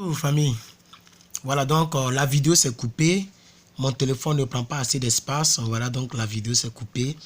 Bonjour famille. Voilà donc la vidéo s'est coupée. Mon téléphone ne prend pas assez d'espace. Voilà donc la vidéo s'est coupée.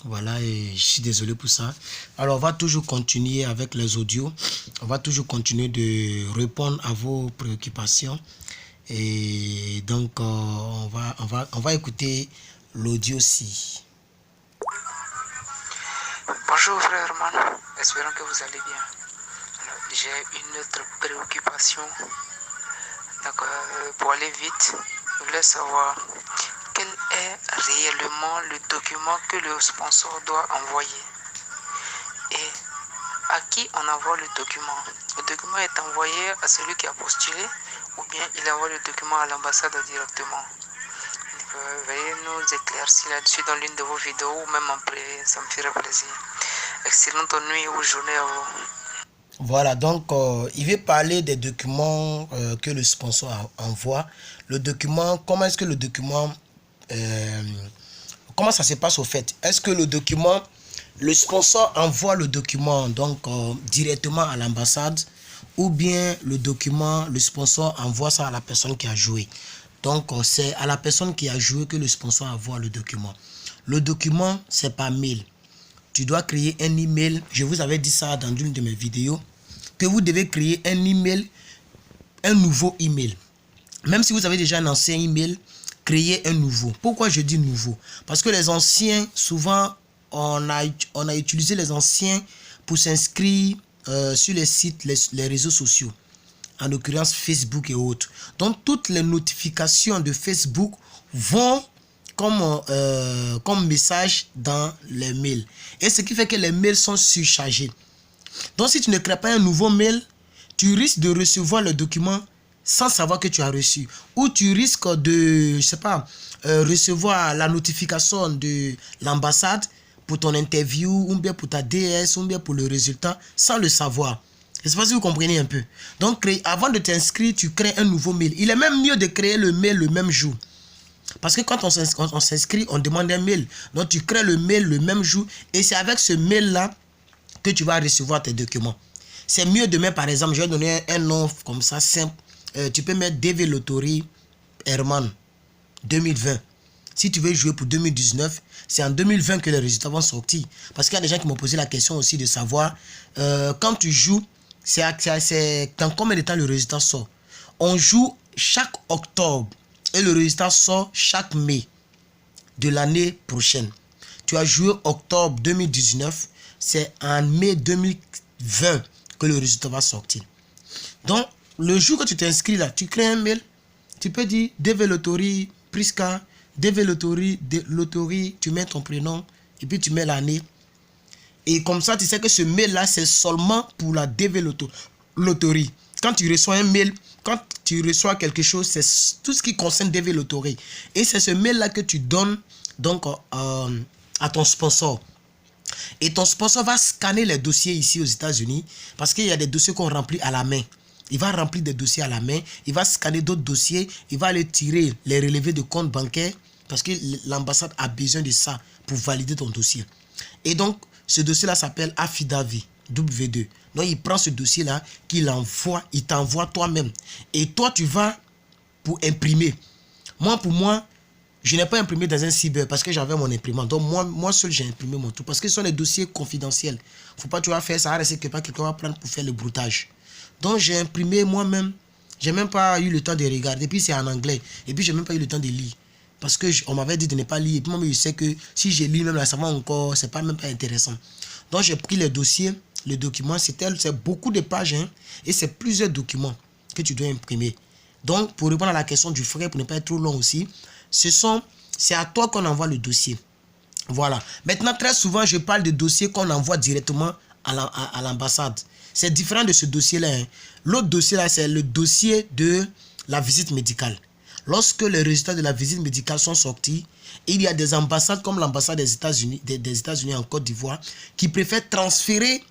Voilà et je suis désolé pour ça. Alors on va toujours continuer avec les audios. On va toujours continuer de répondre à vos préoccupations. Et donc on va écouter l'audio-ci. Bonjour frère Herman, espérons que vous allez bien. J'ai une autre préoccupation. Donc, pour aller vite, je voulais savoir quel est réellement le document que le sponsor doit envoyer et à qui on envoie le document. Le document est envoyé à celui qui a postulé ou bien il envoie le document à l'ambassade directement. Veuillez nous éclaircir là-dessus dans l'une de vos vidéos ou même en privé, ça me ferait plaisir. Excellente nuit ou journée à vous. Voilà, donc il veut parler des documents que le sponsor envoie. Le document, comment est-ce que le document, comment ça se passe au fait? Est-ce que le document, le sponsor envoie le document donc directement à l'ambassade ou bien le document, le sponsor envoie ça à la personne qui a joué? Donc c'est à la personne qui a joué que le sponsor envoie le document. Le document, c'est par mail. Tu dois créer un email. Je vous avais dit ça dans une de mes vidéos, que vous devez créer un email, un nouveau email. Même si vous avez déjà un ancien email, créez un nouveau. Pourquoi je dis nouveau? Parce que les anciens, souvent, on a utilisé les anciens pour s'inscrire sur les sites, les réseaux sociaux. En l'occurrence, Facebook et autres. Donc, toutes les notifications de Facebook vont comme message dans les mails. Et ce qui fait que les mails sont surchargés. Donc, si tu ne crées pas un nouveau mail, tu risques de recevoir le document sans savoir que tu as reçu. Ou tu risques de, je sais pas, recevoir la notification de l'ambassade pour ton interview, ou bien pour ta DS, ou bien pour le résultat, sans le savoir. Je ne sais pas si vous comprenez un peu. Donc, avant de t'inscrire, tu crées un nouveau mail. Il est même mieux de créer le mail le même jour. Parce que quand on s'inscrit, on demande un mail. Donc, tu crées le mail le même jour. Et c'est avec ce mail-là que tu vas recevoir tes documents. C'est mieux de mettre, par exemple, je vais donner un nom comme ça, simple. Tu peux mettre DV Loterie Herman 2020. Si tu veux jouer pour 2019, c'est en 2020 que les résultats vont sortir. Parce qu'il y a des gens qui m'ont posé la question aussi de savoir, quand tu joues, c'est dans combien de temps le résultat sort? On joue chaque octobre et le résultat sort chaque mai de l'année prochaine. Tu as joué octobre 2019, c'est en mai 2020 que le résultat va sortir. Donc, le jour que tu t'inscris là, tu crées un mail, tu peux dire DV Loterie, Prisca, DV Loterie, tu mets ton prénom et puis tu mets l'année. Et comme ça, tu sais que ce mail-là, c'est seulement pour la DV Loterie. Quand tu reçois un mail, quand tu reçois quelque chose, c'est tout ce qui concerne DV Loterie. Et c'est ce mail-là que tu donnes donc à ton sponsor. Et ton sponsor va scanner les dossiers ici aux États-Unis parce qu'il y a des dossiers qu'on remplit à la main. Il va remplir des dossiers à la main, il va scanner d'autres dossiers, il va aller tirer les relevés de compte bancaire parce que l'ambassade a besoin de ça pour valider ton dossier. Et donc, ce dossier-là s'appelle Affidavit W2. Donc, il prend ce dossier-là, qu'il envoie, il t'envoie toi-même. Et toi, tu vas pour imprimer. Pour moi, je n'ai pas imprimé dans un cyber parce que j'avais mon imprimante. Donc, moi seul, j'ai imprimé mon truc parce que ce sont des dossiers confidentiels. Il ne faut pas tu vas faire ça, rester que quelqu'un va prendre pour faire le broutage. Donc, j'ai imprimé moi-même. Je n'ai même pas eu le temps de regarder. Et puis, c'est en anglais. Et puis, je n'ai même pas eu le temps de lire. Parce qu'on m'avait dit de ne pas lire. Et puis, moi, je sais que si je lis même là, ça va encore, c'est pas même pas intéressant. Donc, j'ai pris les dossiers, les documents. C'est beaucoup de pages. Hein, et c'est plusieurs documents que tu dois imprimer. Donc, pour répondre à la question du frais, pour ne pas être trop long aussi, c'est à toi qu'on envoie le dossier. Voilà. Maintenant, très souvent, je parle de dossiers qu'on envoie directement à l'ambassade. C'est différent de ce dossier-là. Hein. L'autre dossier-là, c'est le dossier de la visite médicale. Lorsque les résultats de la visite médicale sont sortis, il y a des ambassades comme l'ambassade des États-Unis en Côte d'Ivoire qui préfèrent transférer,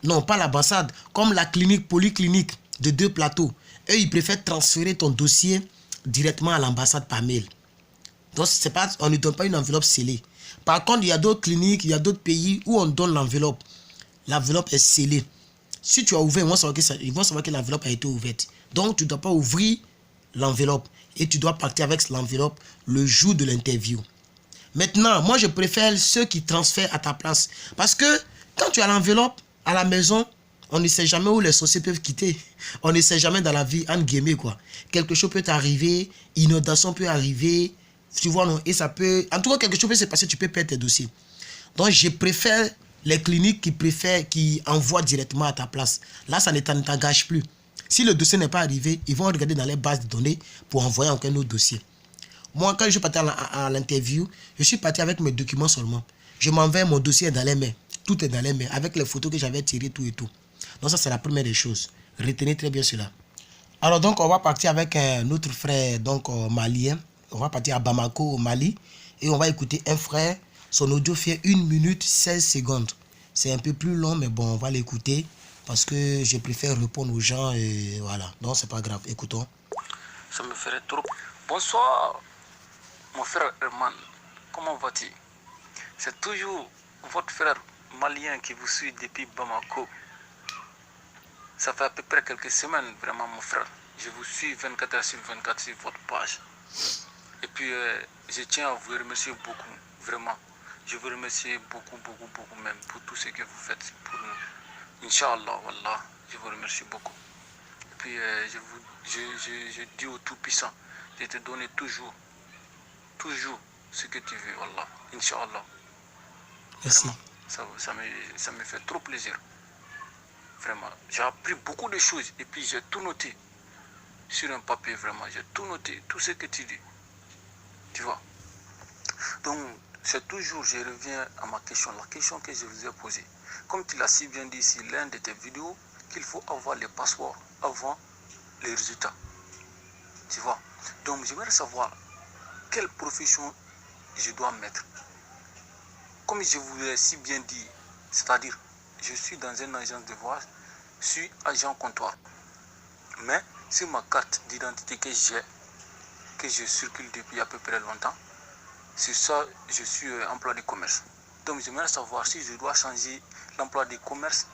non pas l'ambassade, comme la clinique polyclinique de 2 plateaux. Eux, ils préfèrent transférer ton dossier directement à l'ambassade par mail. Donc, on ne donne pas une enveloppe scellée. Par contre, il y a d'autres cliniques, il y a d'autres pays où on donne l'enveloppe. L'enveloppe est scellée. Si tu as ouvert, ils vont savoir que l'enveloppe a été ouverte. Donc, tu ne dois pas ouvrir l'enveloppe. Et tu dois partir avec l'enveloppe le jour de l'interview. Maintenant, moi, je préfère ceux qui transfèrent à ta place. Parce que quand tu as l'enveloppe à la maison, on ne sait jamais où les sorciers peuvent quitter. On ne sait jamais dans la vie, entre guillemets, quoi. Quelque chose peut arriver, inondation peut arriver, tu vois, non? Et ça peut... En tout cas, quelque chose peut se passer, tu peux perdre tes dossiers. Donc, je préfère les cliniques qui envoient directement à ta place. Là, ça ne t'engage plus. Si le dossier n'est pas arrivé, ils vont regarder dans les bases de données pour envoyer encore un autre dossier. Moi, quand je suis parti à l'interview, je suis parti avec mes documents seulement. Je m'envoie, mon dossier dans les mains. Tout est dans les mains, avec les photos que j'avais tirées, tout et tout. Donc ça, c'est la première des choses. Retenez très bien cela. Alors donc, on va partir avec notre frère donc malien. On va partir à Bamako, au Mali. Et on va écouter un frère. Son audio fait 1 minute 16 secondes. C'est un peu plus long, mais bon, on va l'écouter. Parce que je préfère répondre aux gens. Et voilà, donc c'est pas grave. Écoutons. Ça me ferait trop. Bonsoir, mon frère Herman. Comment vas-tu? C'est toujours votre frère malien qui vous suit depuis Bamako. Ça fait à peu près quelques semaines, vraiment, mon frère. Je vous suis 24 heures sur 24 sur votre page. Et puis, je tiens à vous remercier beaucoup, vraiment. Je vous remercie beaucoup, beaucoup, beaucoup même pour tout ce que vous faites pour nous. Inch'Allah, Wallah, je vous remercie beaucoup. Et puis, je dis au Tout-Puissant, je te donne toujours ce que tu veux, Wallah. Inch'Allah. Merci. Vraiment, ça me fait trop plaisir. Vraiment, j'ai appris beaucoup de choses et puis j'ai tout noté sur un papier, vraiment. J'ai tout noté, tout ce que tu dis. Tu vois. Donc, c'est toujours, je reviens à ma question, la question que je vous ai posée. Comme tu l'as si bien dit sur l'un de tes vidéos, qu'il faut avoir les passeports avant les résultats. Tu vois. Donc, j'aimerais savoir quelle profession je dois mettre. Comme je vous l'ai si bien dit, c'est-à-dire, je suis dans une agence de voyage, je suis agent comptoir. Mais sur ma carte d'identité que je circule depuis à peu près longtemps, sur ça, je suis emploi de commerce. Donc, j'aimerais savoir si je dois changer l'emploi de commerce,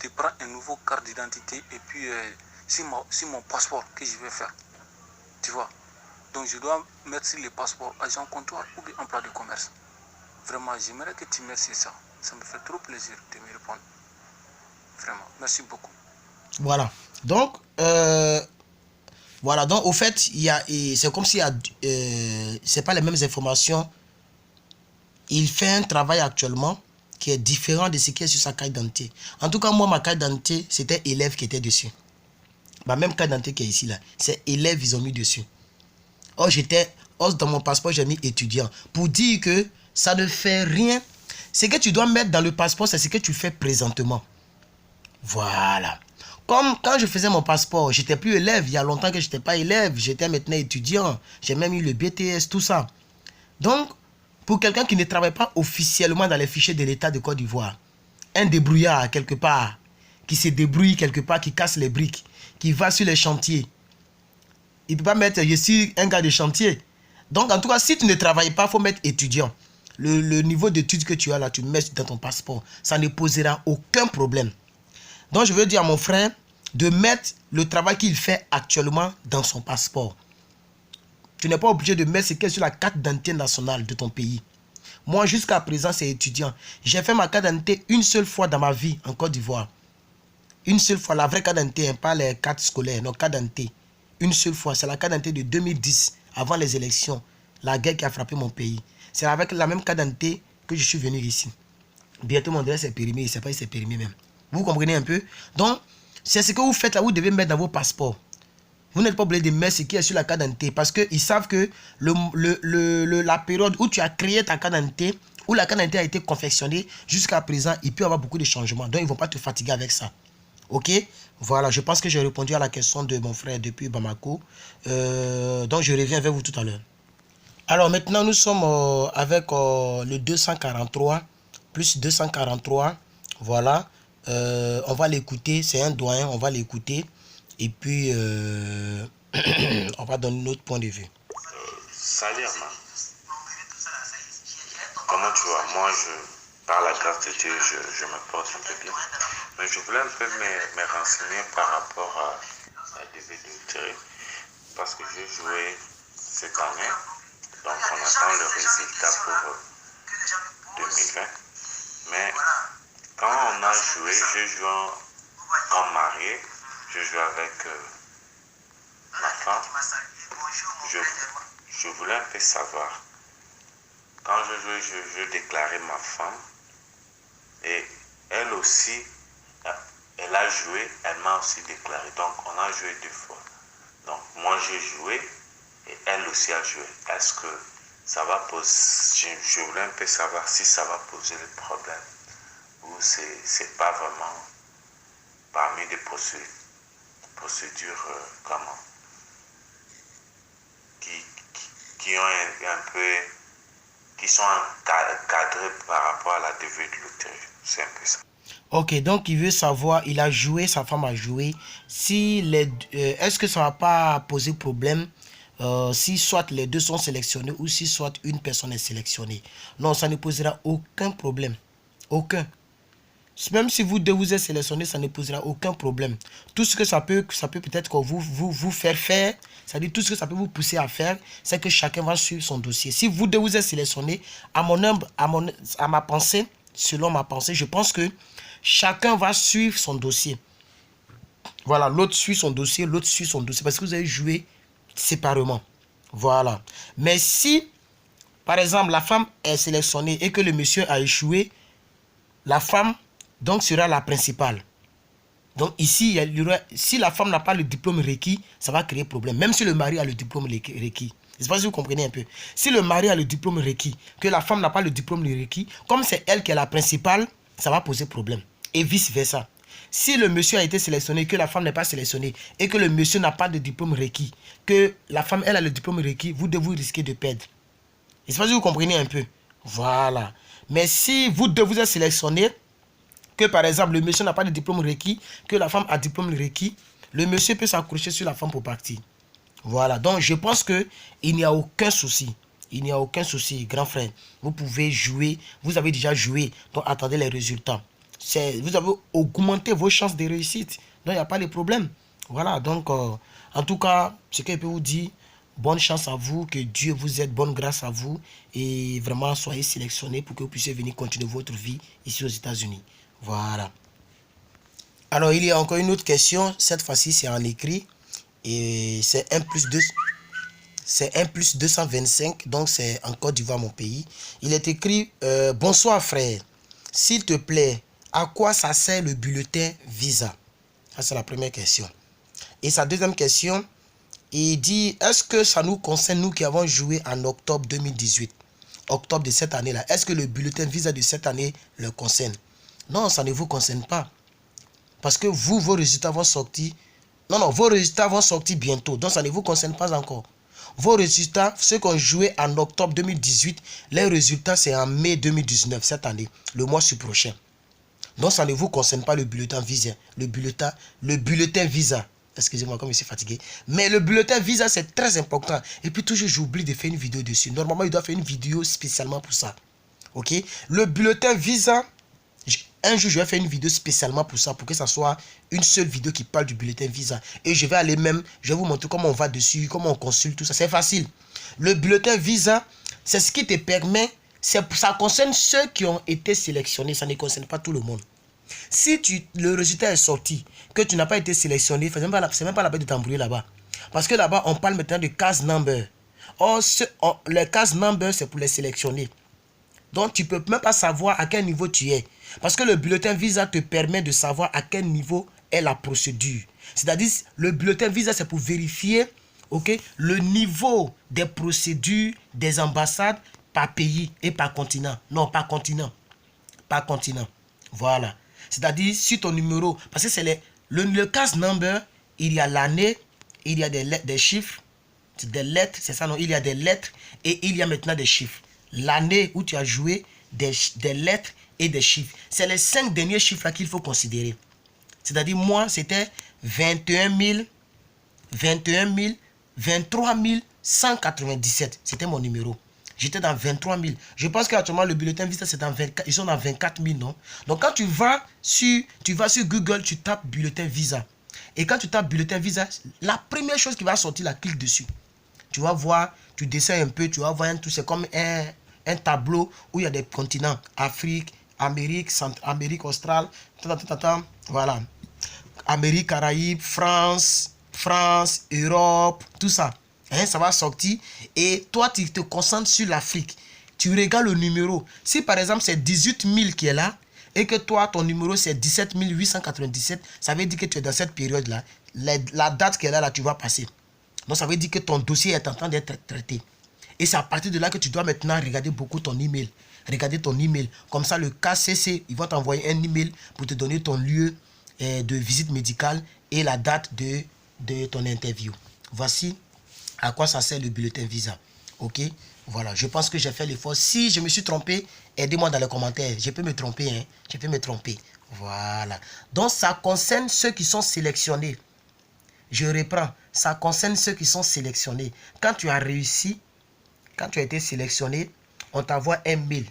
de prendre un nouveau carte d'identité et puis sur mon passeport que je vais faire. Tu vois. Donc, je dois mettre sur le passeport agent comptoir ou bien emploi de commerce. Vraiment, j'aimerais que tu m'aides sur ça. Ça me fait trop plaisir de me répondre. Vraiment, merci beaucoup. Voilà. Donc, au fait, c'est comme si c'est pas les mêmes informations. Il fait un travail actuellement qui est différent de ce qui est sur sa carte d'identité. En tout cas, moi, ma carte d'identité, c'était élève qui était dessus. Ma même carte d'identité qui est ici, là, c'est élève, ils ont mis dessus. Or, dans mon passeport, j'ai mis étudiant. Pour dire que ça ne fait rien. Ce que tu dois mettre dans le passeport, c'est ce que tu fais présentement. Voilà. Comme quand je faisais mon passeport, j'étais plus élève. Il y a longtemps que je n'étais pas élève. J'étais maintenant étudiant. J'ai même eu le BTS, tout ça. Donc, pour quelqu'un qui ne travaille pas officiellement dans les fichiers de l'État de Côte d'Ivoire, un débrouillard quelque part, qui se débrouille quelque part, qui casse les briques, qui va sur les chantiers, il ne peut pas mettre « je suis un gars de chantier ». Donc, en tout cas, si tu ne travailles pas, il faut mettre étudiant. Le niveau d'études que tu as là, tu mets dans ton passeport. Ça ne posera aucun problème. Donc, je veux dire à mon frère de mettre le travail qu'il fait actuellement dans son passeport. Tu n'es pas obligé de mettre ce qui est sur la carte d'identité nationale de ton pays. Moi, jusqu'à présent, c'est étudiant. J'ai fait ma carte d'identité une seule fois dans ma vie en Côte d'Ivoire. Une seule fois, la vraie carte d'identité, hein, pas les cartes scolaires, non, carte d'identité. Une seule fois, c'est la carte d'identité de 2010, avant les élections, la guerre qui a frappé mon pays. C'est avec la même carte d'identité que je suis venu ici. Bientôt, mon adresse est périmé, il ne sait pas si c'est périmé même. Vous comprenez un peu? Donc, c'est ce que vous faites là, vous devez mettre dans vos passeports. Vous n'êtes pas obligé de mettre ce qui est sur la carte d'identité parce qu'ils savent que la période où tu as créé ta carte d'identité, où la carte d'identité a été confectionnée, jusqu'à présent, il peut y avoir beaucoup de changements. Donc, ils ne vont pas te fatiguer avec ça. Ok? Voilà, je pense que j'ai répondu à la question de mon frère depuis Bamako. Donc, je reviens vers vous tout à l'heure. Alors, maintenant, nous sommes avec le 243, plus 243. Voilà. On va l'écouter. C'est un doyen, on va l'écouter. Et puis, on va donner notre point de vue. Salut, Armand. Comment tu vas? Moi, par la grâce de Dieu, je me porte un peu bien. Mais je voulais un peu me renseigner par rapport à la DV de loterie. Parce que j'ai joué cette année. Donc on attend le résultat pour 2020. Mais quand on a joué, je joue en marié. Je joue avec ma femme. Je voulais un peu savoir. Quand je jouais, je déclarais ma femme. Et elle aussi, elle a joué, elle m'a aussi déclaré. Donc on a joué 2 fois. Donc moi j'ai joué et elle aussi a joué. Est-ce que ça va poser... Je voulais un peu savoir si ça va poser le problème. Ou c'est pas vraiment parmi des procédures comment qui ont un peu, qui sont encadrées par rapport à la DV de loterie. C'est un peu ça. Ok, donc il veut savoir, il a joué, sa femme a joué. Si est-ce que ça va pas poser problème si soit les deux sont sélectionnés ou si soit une personne est sélectionnée? Non, ça ne posera aucun problème. Aucun. Même si vous deux vous êtes sélectionnés, ça ne posera aucun problème. Tout ce que ça peut peut-être vous faire faire, c'est-à-dire tout ce que ça peut vous pousser à faire, c'est que chacun va suivre son dossier. Si vous deux vous êtes sélectionnés, à ma pensée, selon ma pensée, je pense que chacun va suivre son dossier. Voilà, l'autre suit son dossier, l'autre suit son dossier, parce que vous avez joué séparément. Voilà. Mais si, par exemple, la femme est sélectionnée et que le monsieur a échoué, la femme donc sera la principale. Donc ici, si la femme n'a pas le diplôme requis, ça va créer problème. Même si le mari a le diplôme requis. Je ne sais pas si vous comprenez un peu. Si le mari a le diplôme requis, que la femme n'a pas le diplôme requis, comme c'est elle qui est la principale, ça va poser problème. Et vice versa. Si le monsieur a été sélectionné, que la femme n'est pas sélectionnée, et que le monsieur n'a pas de diplôme requis, que la femme, elle a le diplôme requis, vous devez risquer de perdre. Je ne sais pas si vous comprenez un peu. Voilà. Mais si vous deux vous êtes sélectionnés, que par exemple le monsieur n'a pas de diplôme requis, que la femme a diplôme requis, le monsieur peut s'accrocher sur la femme pour partir. Voilà, donc je pense que il n'y a aucun souci. Il n'y a aucun souci, grand frère. Vous pouvez jouer, vous avez déjà joué, donc attendez les résultats. Vous avez augmenté vos chances de réussite, donc il n'y a pas de problème. Voilà, donc en tout cas, ce que je peux vous dire, bonne chance à vous, que Dieu vous aide, bonne grâce à vous, et vraiment soyez sélectionnés pour que vous puissiez venir continuer votre vie ici aux États-Unis. Voilà. Alors, il y a encore une autre question. Cette fois-ci, c'est en écrit. Et c'est 1 plus 2. C'est 1 plus 225. Donc, c'est en Côte d'Ivoire, mon pays. Il est écrit bonsoir, frère. S'il te plaît, à quoi ça sert le bulletin Visa? Ça, c'est la première question. Et sa deuxième question, il dit est-ce que ça nous concerne, nous qui avons joué en octobre 2018? Octobre de cette année-là. Est-ce que le bulletin Visa de cette année le concerne? Non, ça ne vous concerne pas. Parce que vous, vos résultats vont sortir. Non, vos résultats vont sortir bientôt. Donc, ça ne vous concerne pas encore. Vos résultats, ceux qu'on jouait en octobre 2018, les résultats, c'est en mai 2019, cette année, le mois prochain. Donc, ça ne vous concerne pas le bulletin Visa. Le bulletin Visa. Excusez-moi, comme je suis fatigué. Mais le bulletin Visa, c'est très important. Et puis, toujours, j'oublie de faire une vidéo dessus. Normalement, il doit faire une vidéo spécialement pour ça. Ok? Le bulletin Visa... Un jour, je vais faire une vidéo spécialement pour ça, pour que ça soit une seule vidéo qui parle du bulletin Visa. Et je vais aller même, je vais vous montrer comment on va dessus, comment on consulte, tout ça. C'est facile. Le bulletin Visa, c'est ce qui te permet, ça concerne ceux qui ont été sélectionnés, ça ne concerne pas tout le monde. Si le résultat est sorti, que tu n'as pas été sélectionné, c'est même pas la peine de t'embrouiller là-bas. Parce que là-bas, on parle maintenant de case number. Or, les case number, c'est pour les sélectionner. Donc, tu ne peux même pas savoir à quel niveau tu es. Parce que le bulletin Visa te permet de savoir à quel niveau est la procédure. C'est-à-dire, le bulletin Visa, c'est pour vérifier le niveau des procédures des ambassades par pays et par continent. Non, par continent. Par continent. Voilà. C'est-à-dire, si ton numéro... Parce que c'est le case number, il y a l'année, il y a des chiffres, des lettres, c'est ça, non? Il y a des lettres et il y a maintenant des chiffres. L'année où tu as joué, des lettres et des chiffres. C'est les 5 derniers chiffres qu'il faut considérer. C'est-à-dire, moi, c'était 23 197. C'était mon numéro. J'étais dans 23 000. Je pense qu'actuellement, le bulletin visa, c'est dans 24, ils sont dans 24 000, non? Donc, quand tu vas sur Google, tu tapes bulletin visa. Et quand tu tapes bulletin visa, la première chose qui va sortir, là, clique dessus. Tu vas voir, tu descends un peu, tu vas voir tout. C'est comme un tableau où il y a des continents. Afrique, Amérique, Amérique australe, voilà. Amérique, Caraïbes, France, Europe, tout ça. Hein, ça va sortir. Et toi, tu te concentres sur l'Afrique. Tu regardes le numéro. Si par exemple, c'est 18 000 qui est là, et que toi, ton numéro, c'est 17 897, ça veut dire que tu es dans cette période-là. La date qui est là, tu vas passer. Donc, ça veut dire que ton dossier est en train d'être traité. Et c'est à partir de là que tu dois maintenant regarder beaucoup ton email. Regarder ton email. Comme ça, le KCC, ils vont t'envoyer un email pour te donner ton lieu de visite médicale et la date de ton interview. Voici à quoi ça sert le bulletin visa. Ok? Voilà, je pense que j'ai fait l'effort. Si je me suis trompé, aidez-moi dans les commentaires. Je peux me tromper, hein? Je peux me tromper. Voilà. Donc, ça concerne ceux qui sont sélectionnés. Je reprends. Ça concerne ceux qui sont sélectionnés. Quand tu as réussi, quand tu as été sélectionné, on t'envoie un mail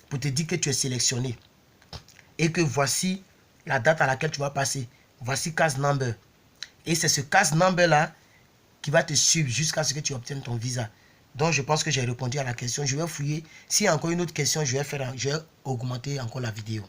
pour te dire que tu es sélectionné. Et que voici la date à laquelle tu vas passer. Voici case number. Et c'est ce case number là qui va te suivre jusqu'à ce que tu obtiennes ton visa. Donc je pense que j'ai répondu à la question. Je vais fouiller. S'il y a encore une autre question, je vais augmenter encore la vidéo.